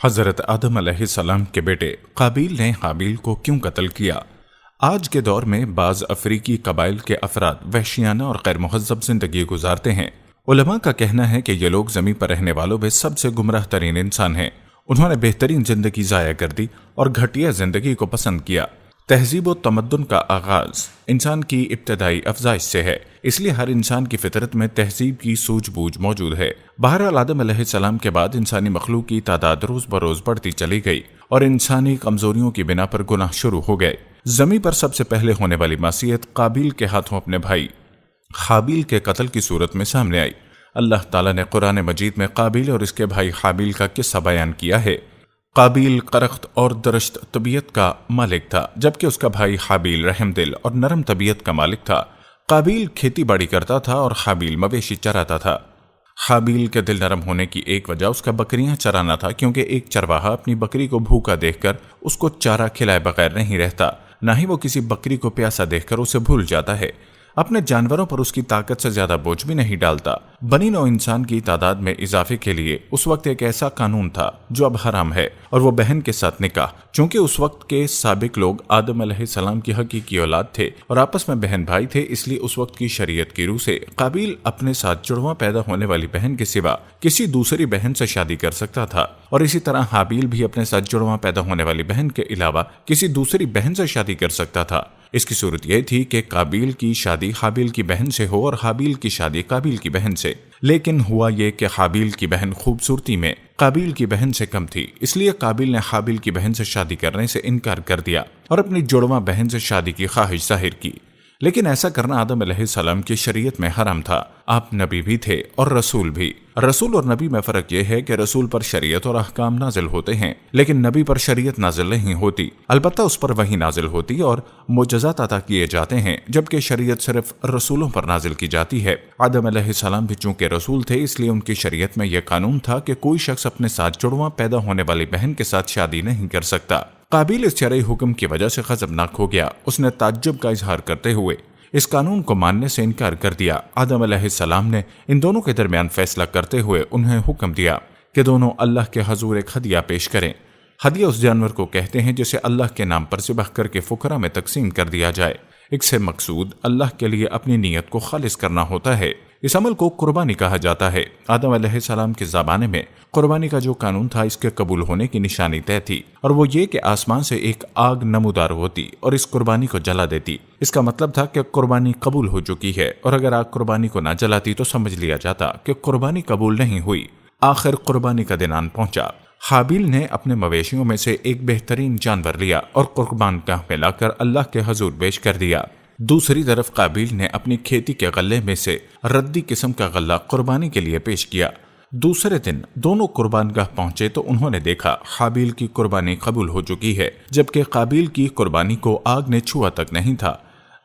حضرت آدم علیہ السلام کے بیٹے قابیل نے حابیل کو کیوں قتل کیا؟ آج کے دور میں بعض افریقی قبائل کے افراد وحشیانہ اور غیر مہذب زندگی گزارتے ہیں۔ علماء کا کہنا ہے کہ یہ لوگ زمین پر رہنے والوں میں سب سے گمراہ ترین انسان ہیں۔ انہوں نے بہترین زندگی ضائع کر دی اور گھٹیا زندگی کو پسند کیا۔ تہذیب و تمدن کا آغاز انسان کی ابتدائی افزائش سے ہے، اس لیے ہر انسان کی فطرت میں تہذیب کی سوجھ بوجھ موجود ہے۔ بہرحال آدم علیہ السلام کے بعد انسانی مخلوق کی تعداد روز بروز بڑھتی چلی گئی اور انسانی کمزوریوں کی بنا پر گناہ شروع ہو گئے۔ زمین پر سب سے پہلے ہونے والی معصیت قابیل کے ہاتھوں اپنے بھائی حابیل کے قتل کی صورت میں سامنے آئی۔ اللہ تعالیٰ نے قرآن مجید میں قابیل اور اس کے بھائی حابیل کا قصہ بیان کیا ہے۔ قابیل قرخت اور درشت طبیعت کا مالک تھا، جبکہ اس کا بھائی حابیل رحم دل اور نرم طبیعت کا مالک تھا۔ قابیل کھیتی باڑی کرتا تھا اور حابیل مویشی چراتا تھا۔ حابیل کے دل نرم ہونے کی ایک وجہ اس کا بکریاں چرانا تھا، کیونکہ ایک چرواہا اپنی بکری کو بھوکا دیکھ کر اس کو چارہ کھلائے بغیر نہیں رہتا، نہ ہی وہ کسی بکری کو پیاسا دیکھ کر اسے بھول جاتا ہے۔ اپنے جانوروں پر اس کی طاقت سے زیادہ بوجھ بھی نہیں ڈالتا۔ بنی نوع انسان کی تعداد میں اضافے کے لیے اس وقت ایک ایسا قانون تھا جو اب حرام ہے، اور وہ بہن کے ساتھ نکاح۔ چونکہ اس وقت کے سابق لوگ آدم علیہ السلام کی حقیقی اولاد تھے اور آپس میں بہن بھائی تھے، اس لیے اس وقت کی شریعت کی روح سے قابیل اپنے ساتھ جڑواں پیدا ہونے والی بہن کے سوا کسی دوسری بہن سے شادی کر سکتا تھا، اور اسی طرح حابیل بھی اپنے ساتھ جڑواں پیدا ہونے والی بہن کے علاوہ کسی دوسری بہن سے شادی کر سکتا تھا۔ اس کی صورت یہ تھی کہ قابیل کی شادی حابیل کی بہن سے ہو اور حابیل کی شادی قابیل کی بہن سے، لیکن ہوا یہ کہ حابیل کی بہن خوبصورتی میں قابیل کی بہن سے کم تھی، اس لیے قابیل نے حابیل کی بہن سے شادی کرنے سے انکار کر دیا اور اپنی جڑواں بہن سے شادی کی خواہش ظاہر کی۔ لیکن ایسا کرنا آدم علیہ السلام کی شریعت میں حرام تھا۔ آپ نبی بھی تھے اور رسول بھی۔ رسول اور نبی میں فرق یہ ہے کہ رسول پر شریعت اور احکام نازل ہوتے ہیں، لیکن نبی پر شریعت نازل نہیں ہوتی، البتہ اس پر وحی نازل ہوتی اور معجزات عطا کیے جاتے ہیں، جبکہ شریعت صرف رسولوں پر نازل کی جاتی ہے۔ آدم علیہ السلام بھی چونکہ رسول تھے، اس لیے ان کی شریعت میں یہ قانون تھا کہ کوئی شخص اپنے ساتھ جڑواں پیدا ہونے والی بہن کے ساتھ شادی نہیں کر سکتا۔ قابیل اس شرعی حکم کی وجہ سے غضبناک ہو گیا۔ اس نے تعجب کا اظہار کرتے ہوئے اس قانون کو ماننے سے انکار کر دیا۔ آدم علیہ السلام نے ان دونوں کے درمیان فیصلہ کرتے ہوئے انہیں حکم دیا کہ دونوں اللہ کے حضور ایک ہدیہ پیش کریں۔ ہدیہ اس جانور کو کہتے ہیں جسے اللہ کے نام پر ذبح کر کے فقراء میں تقسیم کر دیا جائے۔ اس سے مقصود اللہ کے لیے اپنی نیت کو خالص کرنا ہوتا ہے۔ اس عمل کو قربانی کہا جاتا ہے۔ آدم علیہ السلام کے زمانے میں قربانی کا جو قانون تھا، اس کے قبول ہونے کی نشانی طے تھی، اور وہ یہ کہ آسمان سے ایک آگ نمودار ہوتی اور اس قربانی کو جلا دیتی۔ اس کا مطلب تھا کہ قربانی قبول ہو چکی ہے، اور اگر آگ قربانی کو نہ جلاتی تو سمجھ لیا جاتا کہ قربانی قبول نہیں ہوئی۔ آخر قربانی کا دن آن پہنچا۔ حابیل نے اپنے مویشیوں میں سے ایک بہترین جانور لیا اور قربان گاہ میں لا کر اللہ کے حضور پیش کر دیا۔ دوسری طرف قابیل نے اپنی کھیتی کے غلے میں سے ردی قسم کا غلہ قربانی کے لیے پیش کیا۔ دوسرے دن دونوں قربان گاہ پہنچے تو انہوں نے دیکھا حابیل کی قربانی قبول ہو چکی ہے، جبکہ قابیل کی قربانی کو آگ نے چھوا تک نہیں تھا۔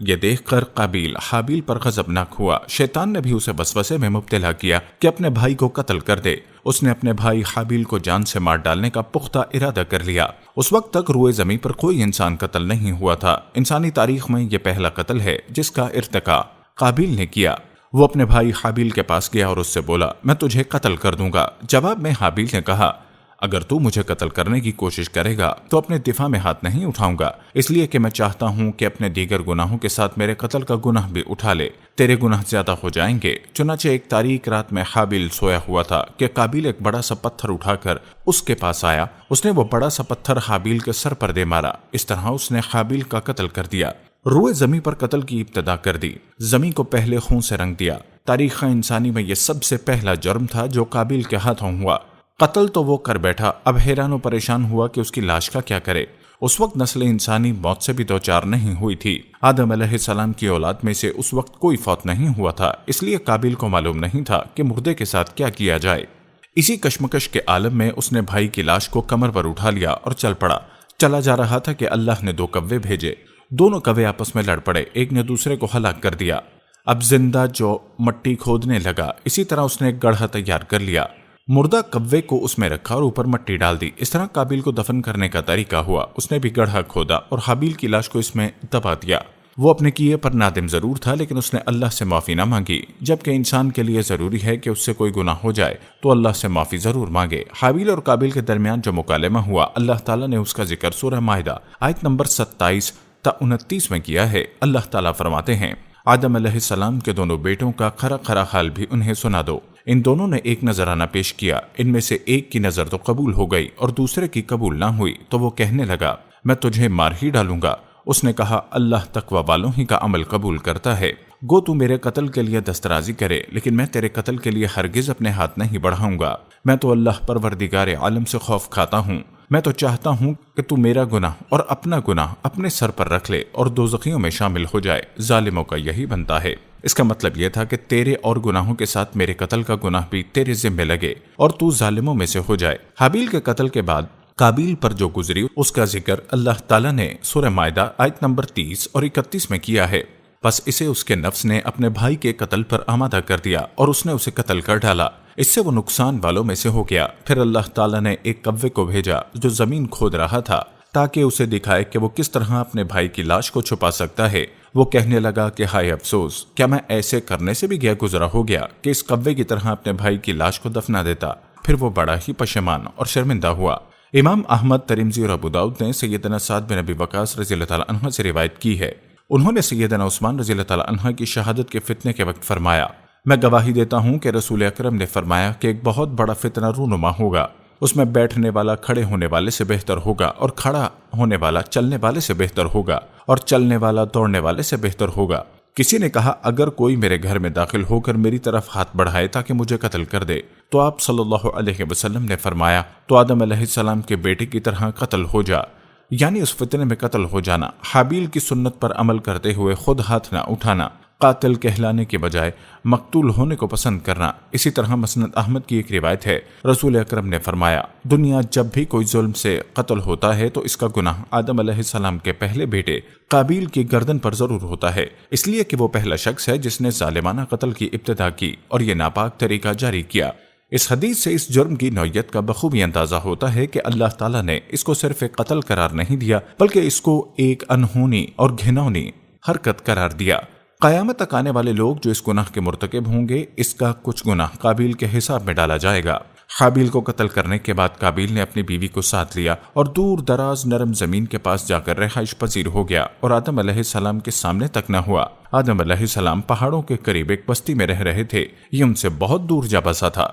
یہ دیکھ کر قابیل حابیل پر غضبناک ہوا۔ شیطان نے بھی اسے وسوسے میں مبتلا کیا کہ اپنے بھائی کو قتل کر دے۔ اس نے اپنے بھائی حابیل کو جان سے مار ڈالنے کا پختہ ارادہ کر لیا۔ اس وقت تک روئے زمین پر کوئی انسان قتل نہیں ہوا تھا۔ انسانی تاریخ میں یہ پہلا قتل ہے جس کا ارتکاب قابیل نے کیا۔ وہ اپنے بھائی حابیل کے پاس گیا اور اس سے بولا، میں تجھے قتل کر دوں گا۔ جواب میں حابیل نے کہا، اگر تو مجھے قتل کرنے کی کوشش کرے گا تو اپنے دفاع میں ہاتھ نہیں اٹھاؤں گا، اس لیے کہ میں چاہتا ہوں کہ اپنے دیگر گناہوں کے ساتھ میرے قتل کا گناہ بھی اٹھا لے، تیرے گناہ زیادہ ہو جائیں گے۔ چنانچہ ایک تاریک رات میں حابیل سویا ہوا تھا کہ قابیل ایک بڑا سا پتھر اٹھا کر اس کے پاس آیا۔ اس نے وہ بڑا سا پتھر حابیل کے سر پر دے مارا۔ اس طرح اس نے حابیل کا قتل کر دیا۔ روئے زمین پر قتل کی ابتدا کر دی۔ زمین کو پہلے خون سے رنگ دیا۔ تاریخ انسانی میں یہ سب سے پہلا جرم تھا جو قابیل کے ہاتھوں ہوا۔ قتل تو وہ کر بیٹھا، اب حیران و پریشان ہوا کہ اس کی لاش کا کیا کرے۔ اس وقت نسل انسانی موت سے بھی دوچار نہیں ہوئی تھی۔ آدم علیہ السلام کی اولاد میں سے اس وقت کوئی فوت نہیں ہوا تھا، اس لیے قابیل کو معلوم نہیں تھا کہ مردے کے ساتھ کیا کیا جائے۔ اسی کشمکش کے عالم میں اس نے بھائی کی لاش کو کمر پر اٹھا لیا اور چل پڑا۔ چلا جا رہا تھا کہ اللہ نے 2 کوے بھیجے۔ دونوں کوے آپس میں لڑ پڑے، ایک نے دوسرے کو ہلاک کر دیا۔ اب زندہ جو مٹی کھودنے لگا، اسی طرح اس نے ایک گڑھا تیار کر لیا، مردہ کوے کو اس میں رکھا اور اوپر مٹی ڈال دی۔ اس طرح قابیل کو دفن کرنے کا طریقہ ہوا۔ اس نے بھی گڑھا کھودا اور حابیل کی لاش کو اس میں دبا دیا۔ وہ اپنے کیے پر نادم ضرور تھا، لیکن اس نے اللہ سے معافی نہ مانگی، جبکہ انسان کے لیے ضروری ہے کہ اس سے کوئی گناہ ہو جائے تو اللہ سے معافی ضرور مانگے۔ حابیل اور قابیل کے درمیان جو مکالمہ ہوا، اللہ تعالیٰ نے اس کا ذکر سورہ مائدہ آیت نمبر 27 تا 29 میں کیا ہے۔ اللہ تعالیٰ فرماتے ہیں، آدم علیہ السلام کے دونوں بیٹوں کا کھرا کھرا حال بھی انہیں سنا دو۔ ان دونوں نے ایک نذرانہ پیش کیا، ان میں سے ایک کی نظر تو قبول ہو گئی اور دوسرے کی قبول نہ ہوئی، تو وہ کہنے لگا میں تجھے مار ہی ڈالوں گا۔ اس نے کہا اللہ تقوی والوں ہی کا عمل قبول کرتا ہے، گو تو میرے قتل کے لیے دسترازی کرے، لیکن میں تیرے قتل کے لیے ہرگز اپنے ہاتھ نہیں بڑھاؤں گا۔ میں تو اللہ پروردگار عالم سے خوف کھاتا ہوں، میں تو چاہتا ہوں کہ تو میرا گناہ اور اپنا گناہ اپنے سر پر رکھ لے اور دوزخیوں میں شامل ہو جائے، ظالموں کا یہی بنتا ہے۔ اس کا مطلب یہ تھا کہ تیرے اور گناہوں کے ساتھ میرے قتل کا گناہ بھی تیرے ذمہ لگے اور تو ظالموں میں سے ہو جائے۔ حابیل کے قتل کے بعد قابیل پر جو گزری اس کا ذکر اللہ تعالیٰ نے سورہ مائدہ آیت نمبر 30 اور 31 میں کیا ہے۔ بس اسے اس کے نفس نے اپنے بھائی کے قتل پر آمادہ کر دیا اور اس نے اسے قتل کر ڈالا، اس سے وہ نقصان والوں میں سے ہو گیا۔ پھر اللہ تعالیٰ نے ایک کوے کو بھیجا جو زمین کھود رہا تھا تاکہ اسے دکھائے کہ وہ کس طرح اپنے بھائی کی لاش کو چھپا سکتا ہے۔ وہ کہنے لگا کہ ہائے افسوس، کیا میں ایسے کرنے سے بھی گزرا ہو گیا کہ اس کوے کی طرح اپنے بھائی کی لاش کو دفنا دیتا۔ پھر وہ بڑا ہی پشیمان اور شرمندہ ہوا۔ امام احمد، ترمذی اور ابو داؤد نے سیدنا سعد بن ابی وقاص رضی اللہ تعالیٰ عنہ سے روایت کی ہے، انہوں نے سیدنا عثمان رضی اللہ تعالیٰ عنہ کی شہادت کے فتنے کے وقت فرمایا، میں گواہی دیتا ہوں کہ رسول اکرم نے فرمایا کہ ایک بہت بڑا فتنہ رونما ہوگا، اس میں بیٹھنے والا کھڑے ہونے والے سے بہتر ہوگا اور کھڑا ہونے والا چلنے والے سے بہتر ہوگا اور چلنے والا دوڑنے والے سے بہتر ہوگا۔ کسی نے کہا اگر کوئی میرے گھر میں داخل ہو کر میری طرف ہاتھ بڑھائے تاکہ مجھے قتل کر دے تو آپ صلی اللہ علیہ وسلم نے فرمایا تو آدم علیہ السلام کے بیٹے کی طرح قتل ہو جا، یعنی اس فتنے میں قتل ہو جانا، حابیل کی سنت پر عمل کرتے ہوئے خود ہاتھ نہ اٹھانا، قاتل کہلانے کے بجائے مقتول ہونے کو پسند کرنا۔ اسی طرح مسند احمد کی ایک روایت ہے، رسول اکرم نے فرمایا دنیا جب بھی کوئی ظلم سے قتل ہوتا ہے تو اس کا گناہ آدم علیہ السلام کے پہلے بیٹے قابیل کی گردن پر ضرور ہوتا ہے، اس لیے کہ وہ پہلا شخص ہے جس نے ظالمانہ قتل کی ابتدا کی اور یہ ناپاک طریقہ جاری کیا۔ اس حدیث سے اس جرم کی نوعیت کا بخوبی اندازہ ہوتا ہے کہ اللہ تعالیٰ نے اس کو صرف ایک قتل قرار نہیں دیا بلکہ اس کو ایک انہونی اور گھناؤنی حرکت قرار دیا۔ قیامت تک آنے والے لوگ جو اس گناہ کے مرتکب ہوں گے، اس کا کچھ گناہ قابیل کے حساب میں ڈالا جائے گا۔ حابیل کو قتل کرنے کے بعد قابیل نے اپنی بیوی کو ساتھ لیا اور دور دراز نرم زمین کے پاس جا کر رہائش پذیر ہو گیا اور آدم علیہ السلام کے سامنے تک نہ ہوا۔ آدم علیہ السلام پہاڑوں کے قریب ایک بستی میں رہ رہے تھے، یہ ان سے بہت دور جا بسا تھا۔